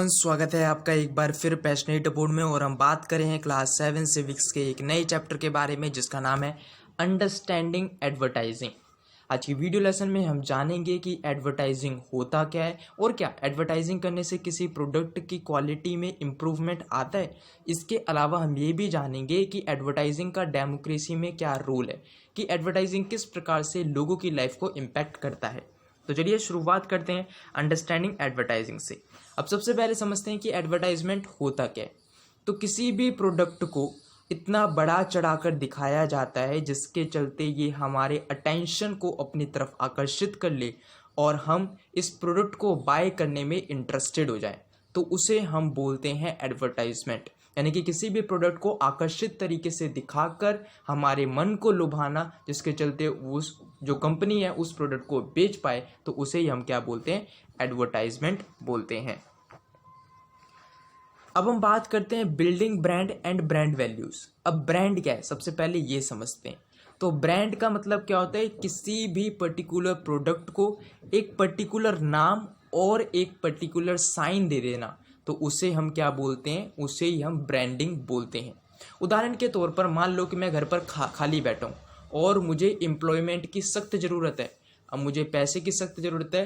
Everyone, स्वागत है आपका एक बार फिर पैशनेट बोर्ड में। और हम बात करें हैं क्लास 7 सिविक्स के एक नए चैप्टर के बारे में जिसका नाम है अंडरस्टैंडिंग एडवर्टाइजिंग। आज की वीडियो लेसन में हम जानेंगे कि एडवर्टाइजिंग होता क्या है और क्या एडवर्टाइजिंग करने से किसी प्रोडक्ट की क्वालिटी में इम्प्रूवमेंट आता है। इसके अलावा हम ये भी जानेंगे कि एडवर्टाइजिंग का डेमोक्रेसी में क्या रोल है, कि एडवर्टाइजिंग किस प्रकार से लोगों की लाइफ को इम्पैक्ट करता है। तो चलिए शुरुआत करते हैं अंडरस्टैंडिंग एडवर्टाइजिंग से। अब सबसे पहले समझते हैं कि एडवर्टाइजमेंट होता क्या है। तो किसी भी प्रोडक्ट को इतना बड़ा चढ़ाकर दिखाया जाता है जिसके चलते ये हमारे अटेंशन को अपनी तरफ आकर्षित कर ले और हम इस प्रोडक्ट को बाय करने में इंटरेस्टेड हो जाएं, तो उसे हम बोलते हैं एडवर्टाइजमेंट। यानी कि किसी भी प्रोडक्ट को आकर्षित तरीके से दिखाकर हमारे मन को लुभाना, जिसके चलते उस जो कंपनी है उस प्रोडक्ट को बेच पाए, तो उसे ही हम क्या बोलते हैं, एडवर्टाइजमेंट बोलते हैं। अब हम बात करते हैं building brand and brand values. अब ब्रांड क्या है, सबसे पहले ये समझते हैं। तो ब्रांड का मतलब क्या होता है, किसी भी पर्टिकुलर प्रोडक्ट को एक पर्टिकुलर नाम और एक पर्टिकुलर साइन दे देना, तो उसे हम क्या बोलते हैं, उसे ही हम ब्रांडिंग बोलते हैं। उदाहरण के तौर पर मान लो कि मैं घर पर खाली बैठा हूँ और मुझे एम्प्लॉयमेंट की सख्त ज़रूरत है। अब मुझे पैसे की सख्त ज़रूरत है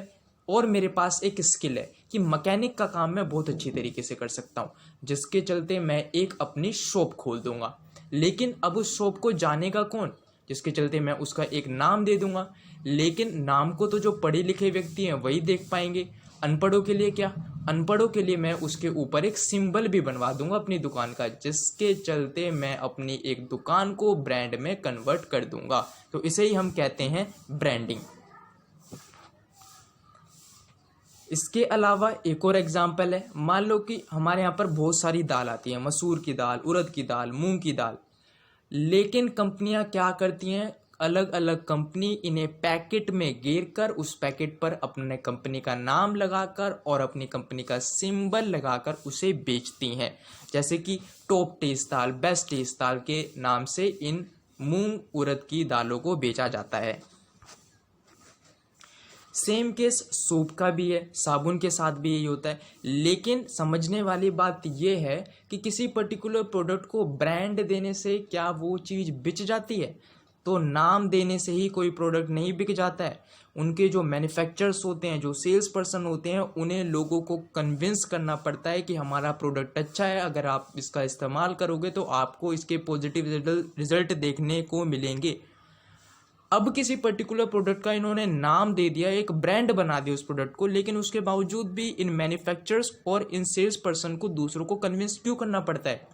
और मेरे पास एक स्किल है कि मैकेनिक का काम मैं बहुत अच्छी तरीके से कर सकता हूँ, जिसके चलते मैं एक अपनी शॉप खोल दूंगा। लेकिन अब उस शॉप को जानेगा कौन, जिसके चलते मैं उसका एक नाम दे दूंगा। लेकिन नाम को तो जो पढ़े लिखे व्यक्ति हैं वही देख पाएंगे। अनपढ़ों के लिए क्या, अनपढ़ों के लिए मैं उसके ऊपर एक सिंबल भी बनवा दूंगा अपनी दुकान का, जिसके चलते मैं अपनी एक दुकान को ब्रांड में कन्वर्ट कर दूंगा। तो इसे ही हम कहते हैं ब्रांडिंग। इसके अलावा एक और एग्जाम्पल है। मान लो कि हमारे यहाँ पर बहुत सारी दाल आती है, मसूर की दाल, उड़द की दाल, मूंग की दाल। लेकिन कंपनियां क्या करती हैं, अलग अलग कंपनी इन्हें पैकेट में घेर कर उस पैकेट पर अपने कंपनी का नाम लगाकर और अपनी कंपनी का सिंबल लगाकर उसे बेचती हैं। जैसे कि टॉप टेस्ट दाल, बेस्ट टेस्ट दाल के नाम से इन मूंग उड़द की दालों को बेचा जाता है। सेम केस सोप का भी है, साबुन के साथ भी यही होता है। लेकिन समझने वाली बात यह है कि किसी पर्टिकुलर प्रोडक्ट को ब्रांड देने से क्या वो चीज़ बिक जाती है, तो नाम देने से ही कोई प्रोडक्ट नहीं बिक जाता है। उनके जो मैन्युफैक्चरर्स होते हैं, जो सेल्स पर्सन होते हैं, उन्हें लोगों को कन्विंस करना पड़ता है कि हमारा प्रोडक्ट अच्छा है, अगर आप इसका इस्तेमाल करोगे तो आपको इसके पॉजिटिव रिजल्ट देखने को मिलेंगे। अब किसी पर्टिकुलर प्रोडक्ट का इन्होंने नाम दे दिया, एक ब्रांड बना दिया उस प्रोडक्ट को, लेकिन उसके बावजूद भी इन मैन्युफैक्चरर्स और इन सेल्स पर्सन को दूसरों को कन्विंस क्यों करना पड़ता है,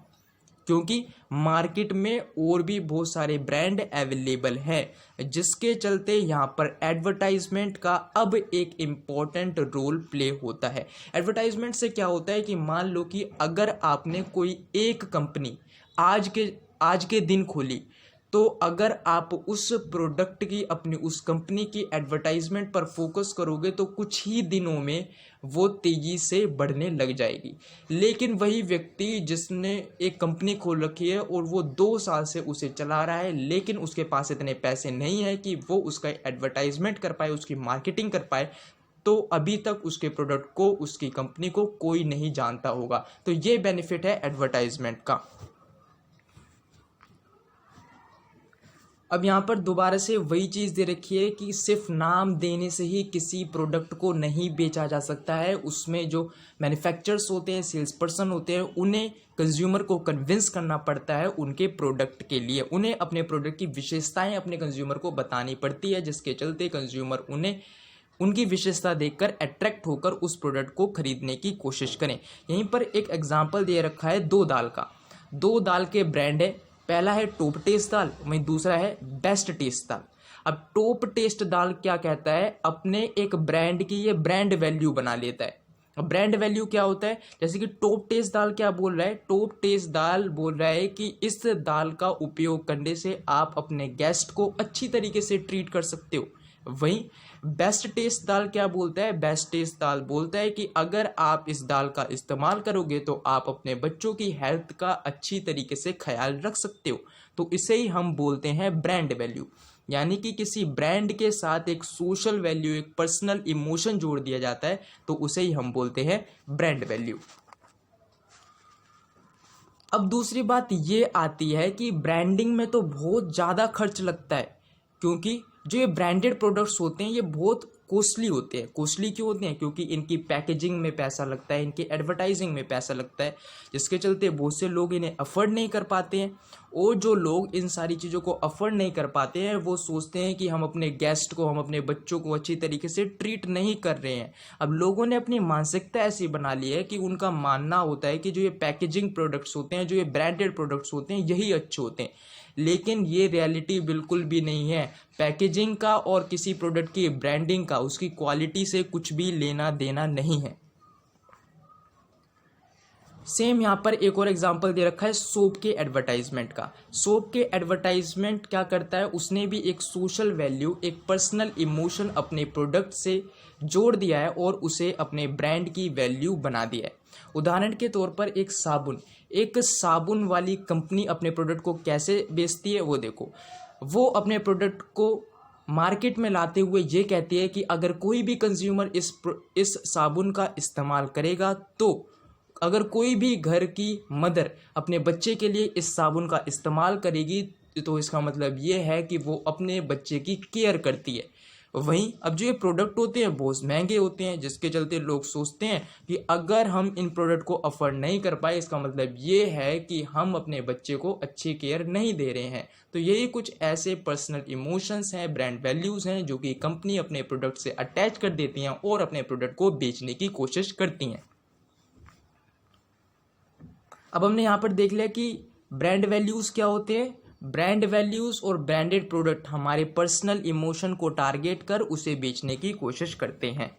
क्योंकि मार्केट में और भी बहुत सारे ब्रांड अवेलेबल हैं, जिसके चलते यहाँ पर एडवर्टाइजमेंट का अब एक इम्पॉर्टेंट रोल प्ले होता है। एडवर्टाइजमेंट से क्या होता है कि मान लो कि अगर आपने कोई एक कंपनी आज के दिन खोली, तो अगर आप उस प्रोडक्ट की, अपनी उस कंपनी की एडवर्टाइजमेंट पर फोकस करोगे तो कुछ ही दिनों में वो तेज़ी से बढ़ने लग जाएगी। लेकिन वही व्यक्ति जिसने एक कंपनी खोल रखी है और वो 2 साल से उसे चला रहा है, लेकिन उसके पास इतने पैसे नहीं है कि वो उसका एडवर्टाइजमेंट कर पाए, उसकी मार्केटिंग कर पाए, तो अभी तक उसके प्रोडक्ट को, उसकी कंपनी को कोई नहीं जानता होगा। तो ये बेनिफिट है एडवर्टाइजमेंट का। अब यहाँ पर दोबारा से वही चीज़ दे रखी है कि सिर्फ नाम देने से ही किसी प्रोडक्ट को नहीं बेचा जा सकता है। उसमें जो मैन्युफैक्चरर्स होते हैं, सेल्स पर्सन होते हैं, उन्हें कंज्यूमर को कन्विंस करना पड़ता है उनके प्रोडक्ट के लिए। उन्हें अपने प्रोडक्ट की विशेषताएं अपने कंज्यूमर को बतानी पड़ती है, जिसके चलते कंज्यूमर उन्हें उनकी विशेषता देखकर अट्रैक्ट होकर उस प्रोडक्ट को खरीदने की कोशिश करें। यहीं पर एक एग्जाम्पल दे रखा है 2 दाल का। 2 दाल के ब्रांड है, पहला है टॉप टेस्ट दाल, वहीं दूसरा है बेस्ट टेस्ट दाल। अब टॉप टेस्ट दाल क्या कहता है, अपने एक ब्रांड की ये ब्रांड वैल्यू बना लेता है। अब ब्रांड वैल्यू क्या होता है, जैसे कि टॉप टेस्ट दाल क्या बोल रहा है, टॉप टेस्ट दाल बोल रहा है कि इस दाल का उपयोग करने से आप अपने गेस्ट को अच्छी तरीके से ट्रीट कर सकते हो। वहीं बेस्ट टेस्ट दाल क्या बोलता है, बेस्ट टेस्ट दाल बोलता है कि अगर आप इस दाल का इस्तेमाल करोगे तो आप अपने बच्चों की हेल्थ का अच्छी तरीके से ख्याल रख सकते हो। तो इसे ही हम बोलते हैं ब्रांड वैल्यू। यानी कि किसी ब्रांड के साथ एक सोशल वैल्यू, एक पर्सनल इमोशन जोड़ दिया जाता है, तो उसे ही हम बोलते हैं ब्रांड वैल्यू। अब दूसरी बात ये आती है कि ब्रांडिंग में तो बहुत ज़्यादा खर्च लगता है, क्योंकि जो ये ब्रांडेड प्रोडक्ट्स होते हैं ये बहुत कॉस्टली होते हैं। कॉस्टली क्यों होते हैं? क्योंकि इनकी पैकेजिंग में पैसा लगता है, इनकी एडवर्टाइजिंग में पैसा लगता है, जिसके चलते बहुत से लोग इन्हें अफोर्ड नहीं कर पाते हैं। और जो लोग इन सारी चीज़ों को अफोर्ड नहीं कर पाते हैं वो सोचते हैं कि हम अपने गेस्ट को, हम अपने बच्चों को अच्छी तरीके से ट्रीट नहीं कर रहे हैं। अब लोगों ने अपनी मानसिकता ऐसी बना ली है कि उनका मानना होता है कि जो ये पैकेजिंग प्रोडक्ट्स होते हैं, जो ये ब्रांडेड प्रोडक्ट्स होते हैं, यही अच्छे होते हैं। लेकिन ये रियलिटी बिल्कुल भी नहीं है। पैकेजिंग का और किसी प्रोडक्ट की ब्रांडिंग का, उसकी क्वालिटी से कुछ भी लेना देना नहीं है। सेम यहाँ पर एक और एग्जांपल दे रखा है सोप के एडवर्टाइजमेंट का। सोप के एडवर्टाइजमेंट क्या करता है, उसने भी एक सोशल वैल्यू, एक पर्सनल इमोशन अपने प्रोडक्ट से जोड़ दिया है और उसे अपने ब्रांड की वैल्यू बना दिया है। उदाहरण के तौर पर एक साबुन वाली कंपनी अपने प्रोडक्ट को कैसे बेचती है वो देखो। वो अपने प्रोडक्ट को मार्केट में लाते हुए ये कहती है कि अगर कोई भी कंज्यूमर इस साबुन का इस्तेमाल करेगा, तो अगर कोई भी घर की मदर अपने बच्चे के लिए इस साबुन का इस्तेमाल करेगी, तो इसका मतलब ये है कि वो अपने बच्चे की केयर करती है। वहीं अब जो ये प्रोडक्ट होते हैं बहुत महंगे होते हैं, जिसके चलते लोग सोचते हैं कि अगर हम इन प्रोडक्ट को अफोर्ड नहीं कर पाए, इसका मतलब ये है कि हम अपने बच्चे को अच्छी केयर नहीं दे रहे हैं। तो यही कुछ ऐसे पर्सनल इमोशंस हैं, ब्रांड वैल्यूज़ हैं, जो कि कंपनी अपने प्रोडक्ट से अटैच कर देती हैं और अपने प्रोडक्ट को बेचने की कोशिश करती हैं। अब हमने यहाँ पर देख लिया कि ब्रांड वैल्यूज़ क्या होते हैं। ब्रांड वैल्यूज़ और ब्रांडेड प्रोडक्ट हमारे पर्सनल इमोशन को टारगेट कर उसे बेचने की कोशिश करते हैं।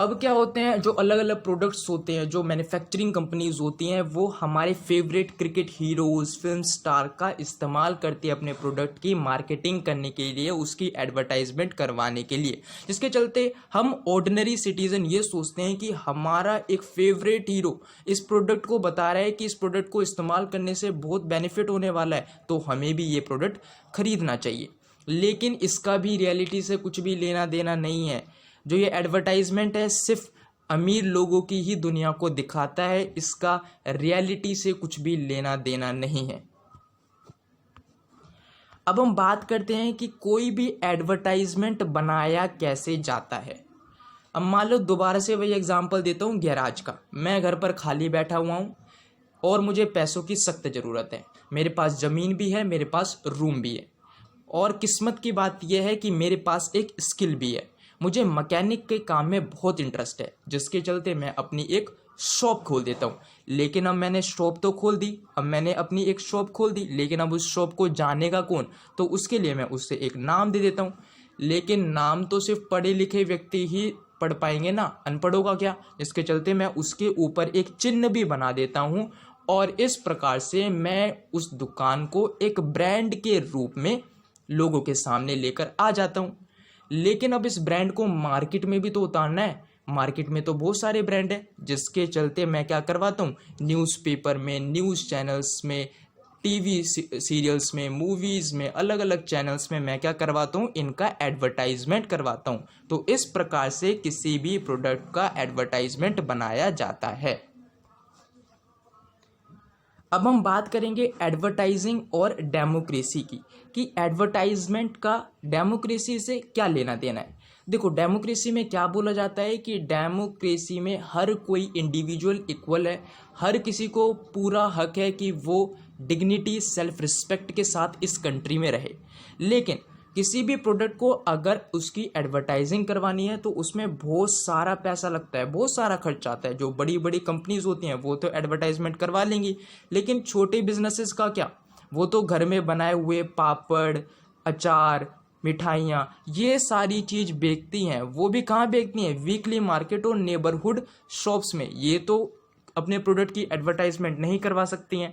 अब क्या होते हैं, जो अलग अलग प्रोडक्ट्स होते हैं, जो मैन्युफैक्चरिंग कंपनीज होती हैं, वो हमारे favourite cricket heroes, film star का इस्तेमाल करती है अपने प्रोडक्ट की मार्केटिंग करने के लिए, उसकी एडवर्टाइजमेंट करवाने के लिए, जिसके चलते हम ऑर्डिनरी सिटीज़न ये सोचते हैं कि हमारा एक फेवरेट हीरो इस प्रोडक्ट को बता रहा है कि इस प्रोडक्ट को इस्तेमाल करने से बहुत बेनिफिट होने वाला है, तो हमें भी ये प्रोडक्ट खरीदना चाहिए। लेकिन इसका भी रियलिटी से कुछ भी लेना देना नहीं है। जो ये एडवर्टाइजमेंट है सिर्फ अमीर लोगों की ही दुनिया को दिखाता है, इसका रियलिटी से कुछ भी लेना देना नहीं है। अब हम बात करते हैं कि कोई भी एडवर्टाइजमेंट बनाया कैसे जाता है। अब मान लो दोबारा से वही एग्जांपल देता हूँ गैराज का। मैं घर पर खाली बैठा हुआ हूँ और मुझे पैसों की सख्त ज़रूरत है। मेरे पास ज़मीन भी है, मेरे पास रूम भी है, और किस्मत की बात यह है कि मेरे पास एक स्किल भी है। मुझे मैकेनिक के काम में बहुत इंटरेस्ट है, जिसके चलते मैं अपनी एक शॉप खोल देता हूँ। लेकिन अब मैंने शॉप तो खोल दी, अब मैंने अपनी एक शॉप खोल दी, लेकिन अब उस शॉप को जानेगा कौन? तो उसके लिए मैं उससे एक नाम दे देता हूँ। लेकिन नाम तो सिर्फ पढ़े लिखे व्यक्ति ही पढ़ पाएंगे ना, अनपढ़ों का क्या? इसके चलते मैं उसके ऊपर एक चिन्ह भी बना देता हूँ, और इस प्रकार से मैं उस दुकान को एक ब्रांड के रूप में लोगों के सामने लेकर आ जाता हूँ। लेकिन अब इस ब्रांड को मार्केट में भी तो उतारना है। मार्केट में तो बहुत सारे ब्रांड हैं, जिसके चलते मैं क्या करवाता हूँ, न्यूज़पेपर में, न्यूज़ चैनल्स में, टीवी सीरियल्स में, मूवीज़ में, अलग अलग चैनल्स में मैं क्या करवाता हूँ, इनका एडवर्टाइजमेंट करवाता हूँ। तो इस प्रकार से किसी भी प्रोडक्ट का एडवर्टाइजमेंट बनाया जाता है। अब हम बात करेंगे एडवर्टाइजिंग और डेमोक्रेसी की, कि एडवर्टाइजमेंट का डेमोक्रेसी से क्या लेना देना है। देखो, डेमोक्रेसी में क्या बोला जाता है कि डेमोक्रेसी में हर कोई इंडिविजुअल इक्वल है, हर किसी को पूरा हक है कि वो डिग्निटी, सेल्फ रिस्पेक्ट के साथ इस कंट्री में रहे। लेकिन किसी भी प्रोडक्ट को अगर उसकी एडवर्टाइजिंग करवानी है तो उसमें बहुत सारा पैसा लगता है, बहुत सारा खर्च आता है। जो बड़ी बड़ी कंपनीज होती हैं वो तो एडवर्टाइजमेंट करवा लेंगी, लेकिन छोटे बिजनेसेस का क्या? वो तो घर में बनाए हुए पापड़, अचार, मिठाइयाँ, ये सारी चीज़ बेचती हैं। वो भी कहाँ बेचती हैं? वीकली मार्केट और नेबरहुड शॉप्स में। ये तो अपने प्रोडक्ट की एडवर्टाइजमेंट नहीं करवा सकती हैं।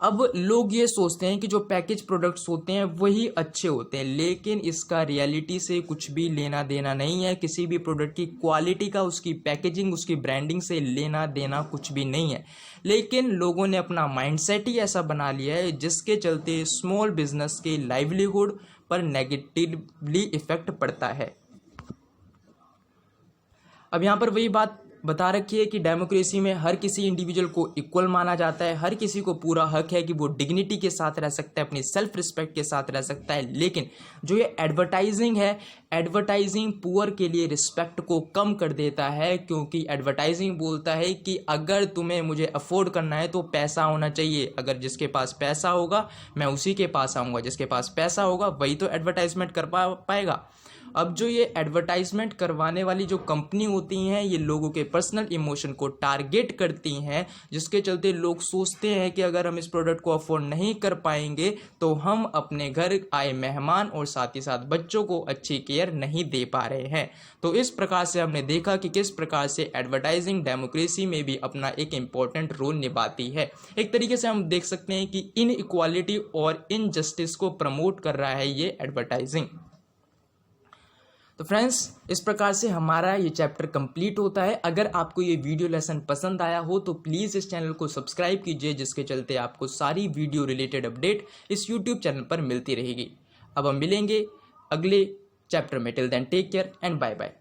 अब लोग ये सोचते हैं कि जो पैकेज प्रोडक्ट्स होते हैं वही अच्छे होते हैं, लेकिन इसका रियलिटी से कुछ भी लेना देना नहीं है। किसी भी प्रोडक्ट की क्वालिटी का, उसकी पैकेजिंग, उसकी ब्रांडिंग से लेना देना कुछ भी नहीं है। लेकिन लोगों ने अपना माइंडसेट ही ऐसा बना लिया है जिसके चलते स्मॉल बिजनेस के लाइवलीहुड पर नेगेटिवली इफेक्ट पड़ता है। अब यहाँ पर वही बात बता रखी है कि डेमोक्रेसी में हर किसी इंडिविजुअल को इक्वल माना जाता है, हर किसी को पूरा हक है कि वो डिग्निटी के साथ रह सकता है, अपनी सेल्फ रिस्पेक्ट के साथ रह सकता है। लेकिन जो ये एडवर्टाइजिंग है, एडवर्टाइजिंग पुअर के लिए रिस्पेक्ट को कम कर देता है, क्योंकि एडवर्टाइजिंग बोलता है कि अगर तुम्हें मुझे अफोर्ड करना है तो पैसा होना चाहिए, अगर जिसके पास पैसा होगा मैं उसी के पास आऊँगा, जिसके पास पैसा होगा वही तो एडवर्टाइजमेंट कर पाएगा। अब जो ये एडवर्टाइजमेंट करवाने वाली जो कंपनी होती हैं, ये लोगों के पर्सनल इमोशन को टारगेट करती हैं, जिसके चलते लोग सोचते हैं कि अगर हम इस प्रोडक्ट को अफोर्ड नहीं कर पाएंगे तो हम अपने घर आए मेहमान और साथ ही साथ बच्चों को अच्छी केयर नहीं दे पा रहे हैं। तो इस प्रकार से हमने देखा कि किस प्रकार से एडवर्टाइजिंग डेमोक्रेसी में भी अपना एक इम्पॉर्टेंट रोल निभाती है। एक तरीके से हम देख सकते हैं कि इनइक्वालिटी और इनजस्टिस को प्रमोट कर रहा है ये एडवर्टाइजिंग। तो फ्रेंड्स, इस प्रकार से हमारा ये चैप्टर कंप्लीट होता है। अगर आपको ये वीडियो लेसन पसंद आया हो तो प्लीज़ इस चैनल को सब्सक्राइब कीजिए, जिसके चलते आपको सारी वीडियो रिलेटेड अपडेट इस यूट्यूब चैनल पर मिलती रहेगी। अब हम मिलेंगे अगले चैप्टर में। Till then take care and bye bye.